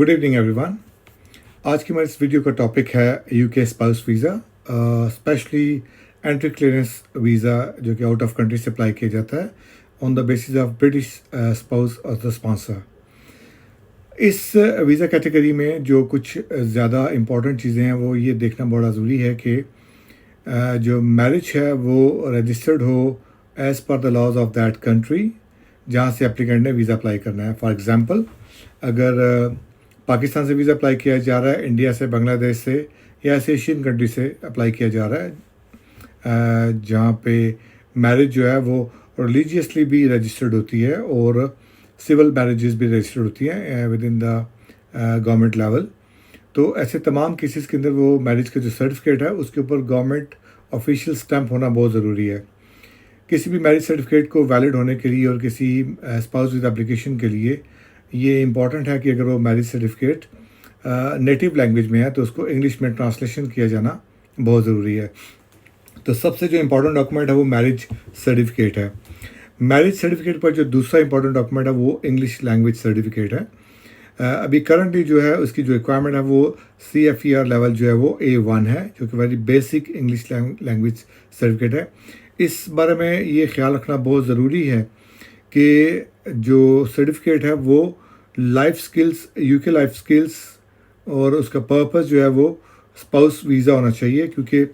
Good evening everyone. आज की हमारे इस वीडियो का टॉपिक है UK spouse visa, specially entry clearance visa जो कि आउट ऑफ कंट्री से अप्लाई किया जाता है on the basis of British spouse और द स्पॉन्सर। इस वीज़ा कैटेगरी में जो कुछ ज़्यादा इम्पॉर्टेंट चीज़ें हैं वो ये देखना बड़ा ज़रूरी है कि जो मैरिज है वो रजिस्टर्ड हो as per the laws of that country जहाँ से एप्लीकेंट ने वीज़ा अप्लाई करना है। फॉर एग्ज़ाम्पल, अगर पाकिस्तान से वीज़ा अप्लाई किया जा रहा है, इंडिया से, बांग्लादेश से या ऐसे एशियन कंट्री से अप्लाई किया जा रहा है जहाँ पे मैरिज जो है वो रिलीजियसली भी रजिस्टर्ड होती है और सिविल मैरिजेस भी रजिस्टर्ड होती हैं with in the government level. तो ऐसे तमाम केसेस के अंदर वो मैरिज का जो सर्टिफिकेट है उसके ऊपर गवर्नमेंट ऑफिशियल स्टैंप होना बहुत ज़रूरी है। किसी भी मैरिज सर्टिफिकेट को वैलिड होने के लिए और किसी स्पाउस वीज़ा एप्लीकेशन के लिए ये इम्पॉर्टेंट है कि अगर वो मैरिज सर्टिफिकेट नेटिव लैंग्वेज में है तो उसको इंग्लिश में ट्रांसलेशन किया जाना बहुत ज़रूरी है। तो सबसे जो इम्पोर्टेंट डॉक्यूमेंट है वो मैरिज सर्टिफिकेट है। मैरिज सर्टिफिकेट पर जो दूसरा इम्पोर्टेंट डॉक्यूमेंट है वो इंग्लिश लैंग्वेज सर्टिफिकेट है। अभी करंटली जो है उसकी जो रिक्वायरमेंट है वो CFER लेवल जो है वो A1 है, जो कि very basic English language certificate है। इस बारे में ये ख्याल रखना बहुत ज़रूरी है कि जो सर्टिफिकेट है वो life skills, UK life skills और उसका पर्पस जो है वो स्पाउस वीज़ा होना चाहिए, क्योंकि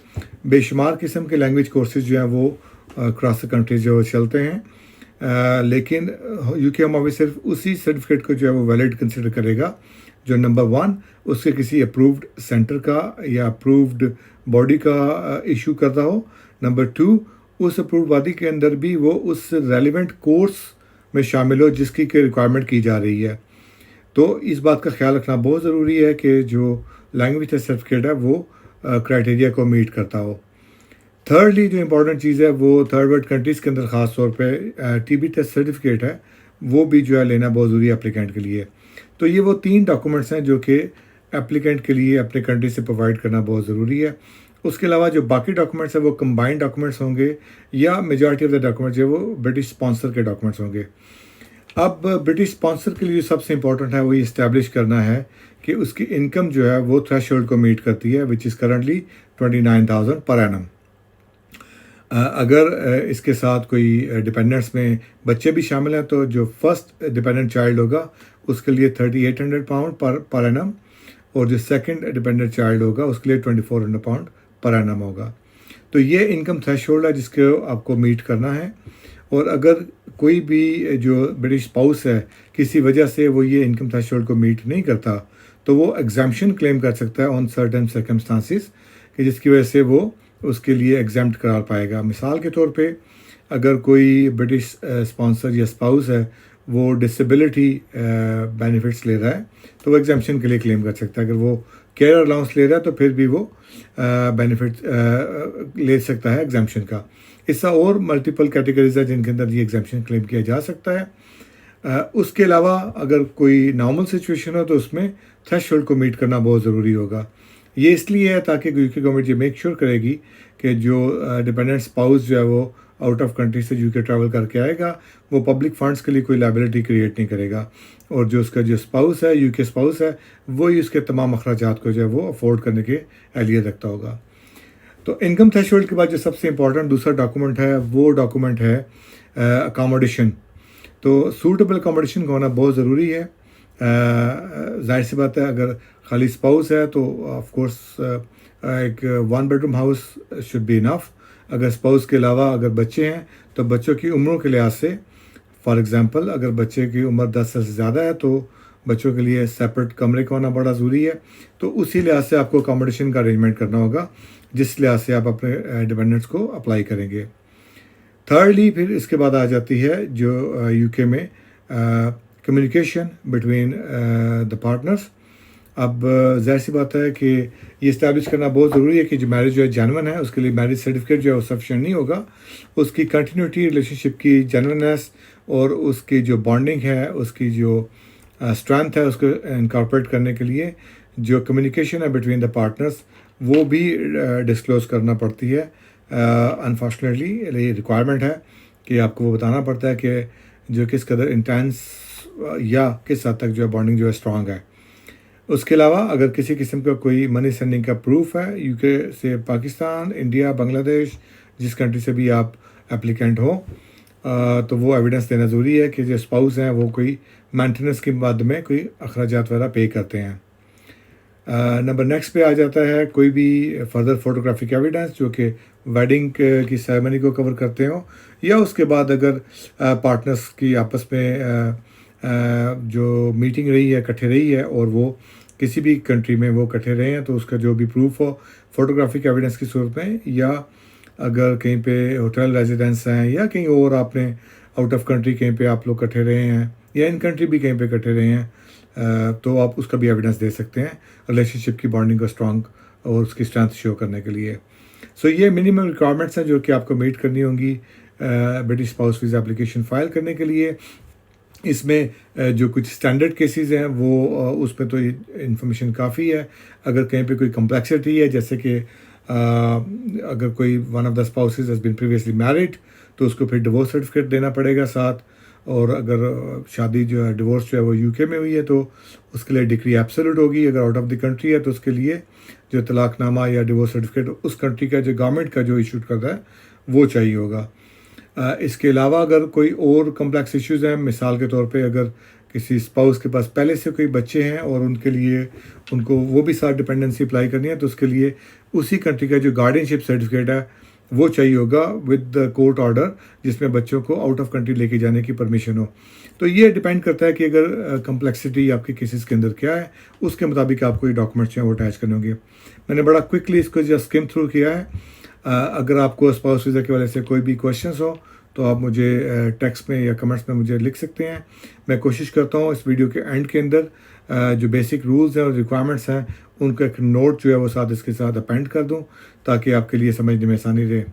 बेशुमार किस्म के लैंग्वेज कोर्सेज जो हैं वो क्रॉस द कंट्री जो चलते हैं, लेकिन यूके होम ऑफिस सिर्फ उसी सर्टिफिकेट को जो है वो वैलिड कंसिडर करेगा जो नंबर 1 उसके किसी अप्रूव्ड सेंटर का या अप्रूव्ड बॉडी का इशू करता हो, नंबर 2 उस अप्रूव्ड बॉडी के अंदर भी वो उस रेलिवेंट कोर्स में शामिल हो जिसकी रिक्वायरमेंट की जा रही है। तो इस बात का ख्याल रखना बहुत ज़रूरी है कि जो लैंग्वेज टेस्ट सर्टिफिकेट है वो क्राइटेरिया को मीट करता हो। थर्डली जो इम्पोर्टेंट चीज़ है वो थर्ड वर्ल्ड कंट्रीज़ के अंदर ख़ास तौर पे TB टेस्ट सर्टिफिकेट है, वो भी जो है लेना बहुत ज़रूरी है एप्लीकेंट के लिए। तो ये वो 3 डॉक्यूमेंट्स हैं जो कि एप्लीकेंट के लिए अपने कंट्री से प्रोवाइड करना बहुत ज़रूरी है। उसके अलावा जो बाकी डॉक्यूमेंट्स हैं वो कंबाइंड डॉक्यूमेंट्स होंगे या मेजॉरिटी ऑफ द डॉक्यूमेंट्स जो वो ब्रिटिश स्पॉन्सर के डॉक्यूमेंट्स होंगे। अब ब्रिटिश स्पॉन्सर के लिए सबसे इम्पोर्टेंट है वो ये इस्टेब्लिश करना है कि उसकी इनकम जो है वो थ्रेशोल्ड को मीट करती है, which is currently 29,000 per annum. अगर इसके साथ कोई डिपेंडेंट्स में बच्चे भी शामिल हैं तो जो फर्स्ट डिपेंडेंट चाइल्ड होगा उसके लिए 3800 पाउंड पर एनम और जो सेकंड डिपेंडेंट चाइल्ड होगा उसके लिए 2400 पाउंड पर एनम होगा। तो ये इनकम थ्रेशोल्ड है जिसको आपको मीट करना है। और अगर कोई भी जो ब्रिटिश स्पाउस है किसी वजह से वो ये इनकम थ्रेशोल्ड को मीट नहीं करता तो वो एग्जाम्पशन क्लेम कर सकता है ऑन सर्टेन सर्कमस्टांसिस कि जिसकी वजह से वो उसके लिए एग्जाम्प्ट करार पाएगा। मिसाल के तौर पे अगर कोई ब्रिटिश स्पॉन्सर या स्पाउस है वो डिसेबिलिटी बेनिफिट्स ले रहा है तो वो एग्जाम्पशन के लिए क्लेम कर सकता है। अगर वो केयर अलाउंस ले रहा है तो फिर भी वो बेनिफिट ले सकता है एग्जाम्पशन का। इसका और मल्टीपल कैटेगरीज है जिनके अंदर ये एग्जाम्पशन क्लेम किया जा सकता है। उसके अलावा अगर कोई नॉर्मल सिचुएशन हो तो उसमें थ्रेशोल्ड को मीट करना बहुत ज़रूरी होगा। ये इसलिए है ताकि यूके गवर्नमेंट ये मेक श्योर करेगी कि जो डिपेंडेंट स्पाउस जो है वो आउट ऑफ कंट्री से यूके ट्रैवल करके आएगा वो पब्लिक फंड्स के लिए कोई लायबिलिटी क्रिएट नहीं करेगा और जो उसका जो स्पाउस है, यूके स्पाउस है, वही उसके तमाम अखराजात को जो है वो अफोर्ड करने के एहलियत रखता होगा। तो इनकम थ्रेशोल्ड के बाद जो सबसे इम्पॉर्टेंट दूसरा डॉक्यूमेंट है वो डॉक्यूमेंट है अकोमोडेशन। तो सूटेबल अकोमोडेशन का होना बहुत ज़रूरी है। जाहिर सी बात है अगर खाली स्पाउस है तो ऑफ कोर्स एक 1 bedroom house should be enough. अगर स्पाउस के अलावा अगर बच्चे हैं तो बच्चों की उम्रों के लिहाज से, फॉर एग्जांपल अगर बच्चे की उम्र 10 साल से ज़्यादा है तो बच्चों के लिए सेपरेट कमरे का होना बड़ा ज़रूरी है। तो उसी लिहाज से आपको अकोमोडेशन का अरेंजमेंट करना होगा जिस लिहाज से आप अपने डिपेंडेंट्स को अप्लाई करेंगे। थर्डली फिर इसके बाद आ जाती है जो यूके में कम्युनिकेशन बिटवीन द पार्टनर्स। अब ज़ाहिर सी बात है कि ये इस्टेब्लिश करना बहुत ज़रूरी है कि जो मैरिज जो है जेन्युइन है उसके लिए मैरिज सर्टिफिकेट जो है वो सफिशिएंट नहीं होगा। उसकी कंटिन्यूटी, रिलेशनशिप की जेन्युइननेस और उसकी जो बॉन्डिंग है, उसकी जो स्ट्रेंथ है उसको इनकॉर्पोरेट करने के लिए जो कम्युनिकेशन है बिटवीन द पार्टनर्स वो भी डिस्क्लोज करना पड़ती है। अनफॉर्चुनेटली ये रिक्वायरमेंट है कि आपको वो बताना पड़ता है कि जो किस कदर इंटेंस या किस हद तक जो है बॉन्डिंग जो है स्ट्रॉन्ग है। उसके अलावा अगर किसी किस्म का कोई मनी सेंडिंग का प्रूफ है यूके से पाकिस्तान, इंडिया, बांग्लादेश, जिस कंट्री से भी आप एप्लीकेंट हो, तो वो एविडेंस देना ज़रूरी है कि जो स्पाउस हैं वो कोई मेंटेनेंस के बाद में कोई अखराजात वगैरह पे करते हैं। नंबर नेक्स्ट पे आ जाता है कोई भी फर्दर फोटोग्राफिक एविडेंस जो कि वेडिंग की सेरेमनी को कवर करते हो, या उसके बाद अगर पार्टनर्स की आपस में जो मीटिंग रही है, इकट्ठे रही है, और वो किसी भी कंट्री में वो इकट्ठे रहे हैं, तो उसका जो भी प्रूफ हो फोटोग्राफिक एविडेंस की सूरत में, या अगर कहीं पे होटल रेजिडेंस हैं या कहीं और आपने आउट ऑफ कंट्री कहीं पे आप लोग इकट्ठे रहे हैं, या इन कंट्री भी कहीं पे इकट्ठे रहे हैं, तो आप उसका भी एविडेंस दे सकते हैं रिलेशनशिप की बॉन्डिंग को स्ट्रॉन्ग और उसकी स्ट्रेंथ शो करने के लिए। सो ये मिनिमम रिक्वायरमेंट्स हैं जो कि आपको मीट करनी होंगी British spouse visa application file करने के लिए। इसमें जो कुछ स्टैंडर्ड केसेस हैं वो उसमें तो इन्फॉर्मेशन काफ़ी है। अगर कहीं पे कोई कम्प्लेक्सिटी है, जैसे कि अगर कोई one of the spouses has been previously married, तो उसको फिर डिवोर्स सर्टिफिकेट देना पड़ेगा साथ। और अगर शादी जो है, डिवोर्स जो है वो यूके में हुई है, तो उसके लिए डिक्री एब्सोल्यूट होगी। अगर आउट ऑफ द कंट्री है तो उसके लिए जो तलाकनामा या डिवोर्स सर्टिफिकेट उस कंट्री का जो गवर्नमेंट का जो इशूड करता है वो चाहिए होगा। इसके अलावा अगर कोई और कम्प्लेक्स इश्यूज़ हैं, मिसाल के तौर पे अगर किसी स्पाउस के पास पहले से कोई बच्चे हैं और उनके लिए उनको वो भी साथ डिपेंडेंसी अप्लाई करनी है, तो उसके लिए उसी कंट्री का जो गार्डियनशिप सर्टिफिकेट है वो चाहिए होगा विद द कोर्ट ऑर्डर, जिसमें बच्चों को आउट ऑफ कंट्री लेके जाने की परमिशन हो। तो ये डिपेंड करता है कि अगर कम्प्लेक्सिटी आपके केसेस के अंदर क्या है, उसके मुताबिक आपको ये डॉक्यूमेंट्स जो हैं वो अटैच करने होंगे। मैंने बड़ा क्विकली इसको जस्ट स्किम थ्रू किया है। अगर आपको स्पाउस वीज़ा की वजह से कोई भी क्वेश्चंस हो तो आप मुझे टेक्स्ट में या कमेंट्स में मुझे लिख सकते हैं। मैं कोशिश करता हूँ इस वीडियो के एंड के अंदर जो बेसिक रूल्स हैं और रिक्वायरमेंट्स हैं उनका एक नोट जो है वो साथ इसके साथ अपेंड कर दूँ, ताकि आपके लिए समझने में आसानी रहे।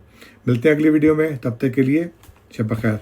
मिलते हैं अगली वीडियो में, तब तक के लिए शब बखैर।